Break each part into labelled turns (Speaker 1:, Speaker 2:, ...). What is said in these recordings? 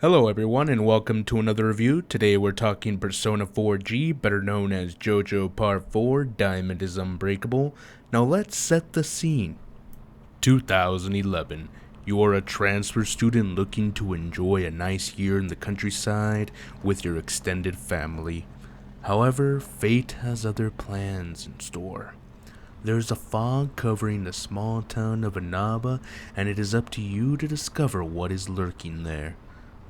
Speaker 1: Hello everyone and welcome to another review. Today we're talking Persona 4G, better known as JoJo Part 4, Diamond is Unbreakable. Now let's set the scene. 2011. You are a transfer student looking to enjoy a nice year in the countryside with your extended family. However, fate has other plans in store. There's a fog covering the small town of Inaba, and it is up to you to discover what is lurking there.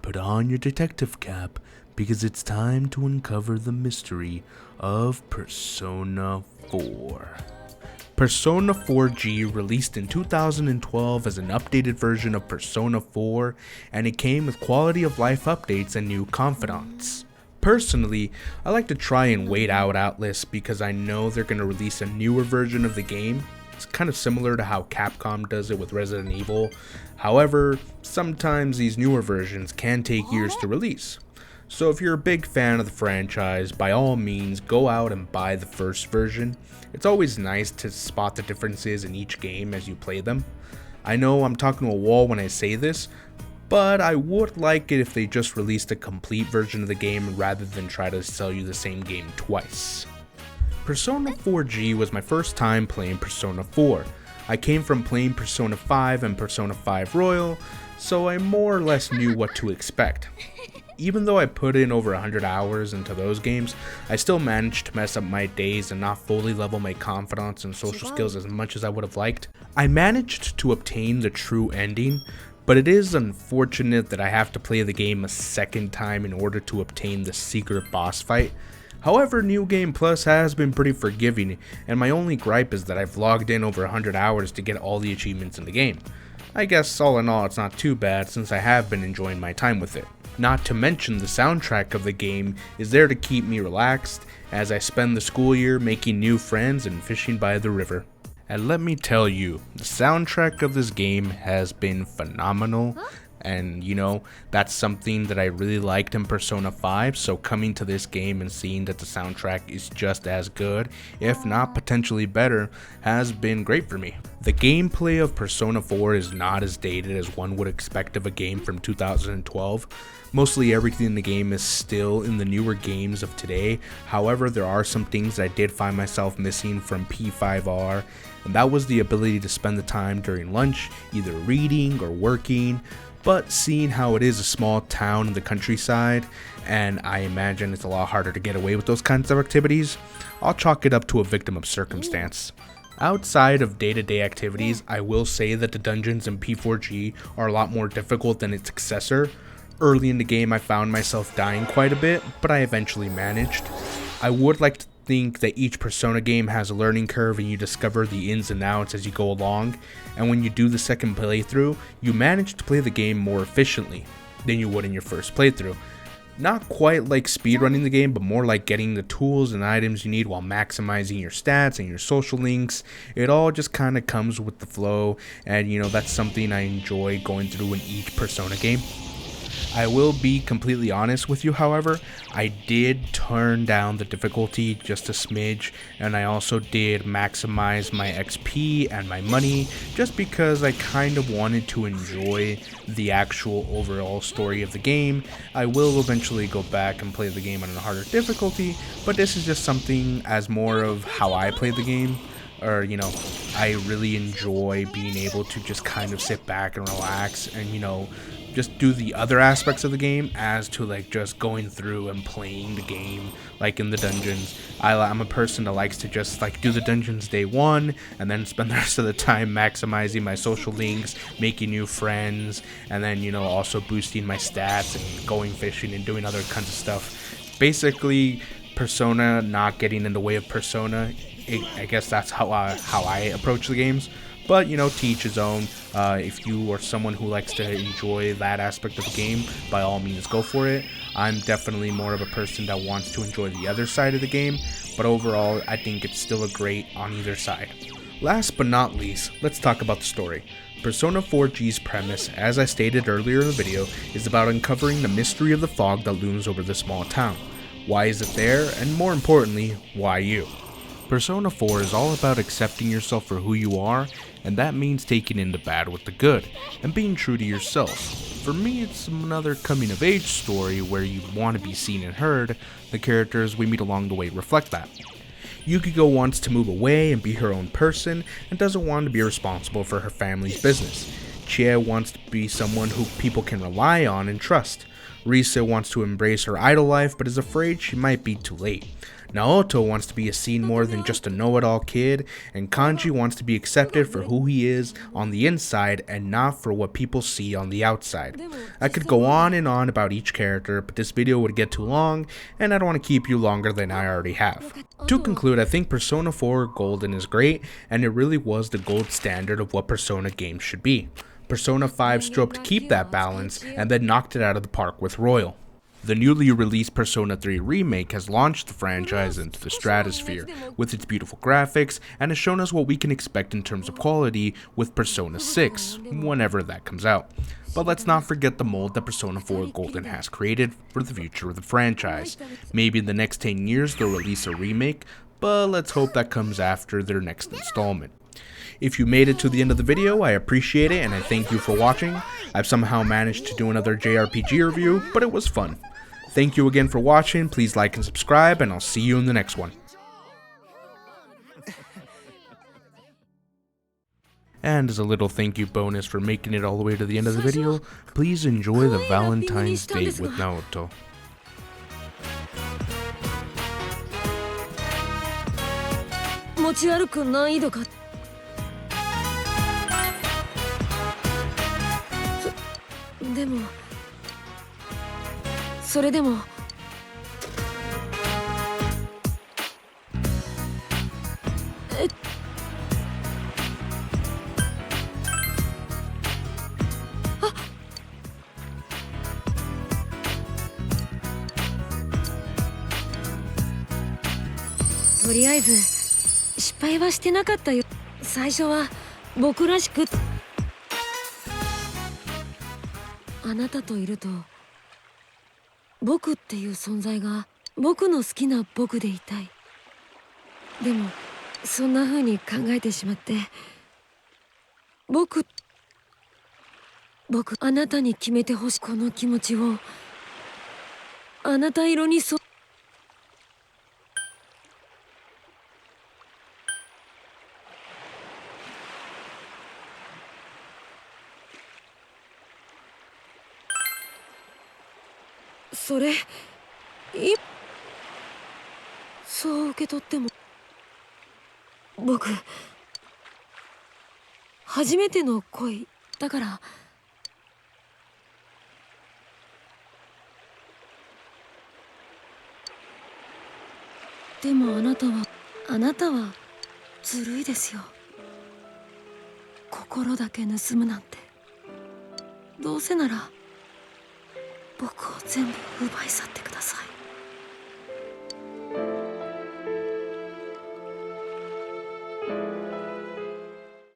Speaker 1: Put on your detective cap, because it's time to uncover the mystery of Persona 4. Persona 4G released in 2012 as an updated version of Persona 4, and it came with quality of life updates and new confidants. Personally, I like to try and wait out Atlas because I know they're going to release a newer version of the game. It's kind of similar to how Capcom does it with Resident Evil. However, sometimes these newer versions can take years to release. So if you're a big fan of the franchise, by all means go out and buy the first version. It's always nice to spot the differences in each game as you play them. I know I'm talking to a wall when I say this, but I would like it if they just released a complete version of the game rather than try to sell you the same game twice. Persona 4G was my first time playing Persona 4. I came from playing Persona 5 and Persona 5 Royal, so I more or less knew what to expect. Even though I put in over 100 hours into those games, I still managed to mess up my days and not fully level my confidence and social skills as much as I would have liked. I managed to obtain the true ending, but it is unfortunate that I have to play the game a second time in order to obtain the secret boss fight. However, New Game Plus has been pretty forgiving, and my only gripe is that I've logged in over 100 hours to get all the achievements in the game. I guess all in all it's not too bad since I have been enjoying my time with it. Not to mention the soundtrack of the game is there to keep me relaxed as I spend the school year making new friends and fishing by the river. And let me tell you, the soundtrack of this game has been phenomenal. And that's something that I really liked in Persona 5, so coming to this game and seeing that the soundtrack is just as good, if not potentially better, has been great for me. The gameplay of Persona 4 is not as dated as one would expect of a game from 2012. Mostly everything in the game is still in the newer games of today. However, there are some things that I did find myself missing from P5R, and that was the ability to spend the time during lunch either reading or working. But seeing how it is a small town in the countryside, and I imagine it's a lot harder to get away with those kinds of activities, I'll chalk it up to a victim of circumstance. Outside of day-to-day activities, I will say that the dungeons in P4G are a lot more difficult than its successor. Early in the game I found myself dying quite a bit, but I eventually managed. I would like to think that each Persona game has a learning curve and you discover the ins and outs as you go along, and when you do the second playthrough, you manage to play the game more efficiently than you would in your first playthrough. Not quite like speedrunning the game, but more like getting the tools and items you need while maximizing your stats and your social links. It all just kind of comes with the flow, and that's something I enjoy going through in each Persona game. I will be completely honest with you, however, I did turn down the difficulty just a smidge, and I also did maximize my XP and my money just because I kind of wanted to enjoy the actual overall story of the game. I will eventually go back and play the game on a harder difficulty, but this is just something as more of how I play the game. Or, I really enjoy being able to just kind of sit back and relax and, just do the other aspects of the game as to like just going through and playing the game like in the dungeons. I'm a person that likes to just like do the dungeons day one and then spend the rest of the time maximizing my social links, making new friends, and then also boosting my stats and going fishing and doing other kinds of stuff. Basically, Persona not getting in the way of Persona. I guess that's how I approach the games. But, to each his own. If you are someone who likes to enjoy that aspect of the game, by all means go for it. I'm definitely more of a person that wants to enjoy the other side of the game, but overall, I think it's still a great on either side. Last but not least, let's talk about the story. Persona 4G's premise, as I stated earlier in the video, is about uncovering the mystery of the fog that looms over the small town. Why is it there, and more importantly, why you? Persona 4 is all about accepting yourself for who you are and that means taking in the bad with the good, and being true to yourself. For me, it's another coming-of-age story where you want to be seen and heard. The characters we meet along the way reflect that. Yukiko wants to move away and be her own person, and doesn't want to be responsible for her family's business. Chie wants to be someone who people can rely on and trust. Risa wants to embrace her idol life, but is afraid she might be too late. Naoto wants to be seen more than just a know-it-all kid, and Kanji wants to be accepted for who he is on the inside and not for what people see on the outside. I could go on and on about each character, but this video would get too long, and I don't want to keep you longer than I already have. To conclude, I think Persona 4 Golden is great, and it really was the gold standard of what Persona games should be. Persona 5 strove to keep that balance, and then knocked it out of the park with Royal. The newly released Persona 3 Remake has launched the franchise into the stratosphere with its beautiful graphics, and has shown us what we can expect in terms of quality with Persona 6, whenever that comes out. But let's not forget the mold that Persona 4 Golden has created for the future of the franchise. Maybe in the next 10 years they'll release a remake, but let's hope that comes after their next installment. If you made it to the end of the video, I appreciate it and I thank you for watching. I've somehow managed to do another JRPG review, but it was fun. Thank you again for watching, please like and subscribe, and I'll see you in the next one. And as a little thank you bonus for making it all the way to the end of the video, please enjoy the Valentine's date with Naoto.
Speaker 2: 持ち歩く難易度か。でもそれでもとりあえず失敗はしてなかったよ。最初は僕らしくあなたといると僕っていう存在が僕の好きな僕でいたい。でもそんな風に考えてしまって僕あなたに決めてほしい。この気持ちをあなた色にそれそう受け取っても僕初めての恋だから。でもあなたはずるいですよ。心だけ盗むなんて。どうせなら僕を全部奪い去ってください。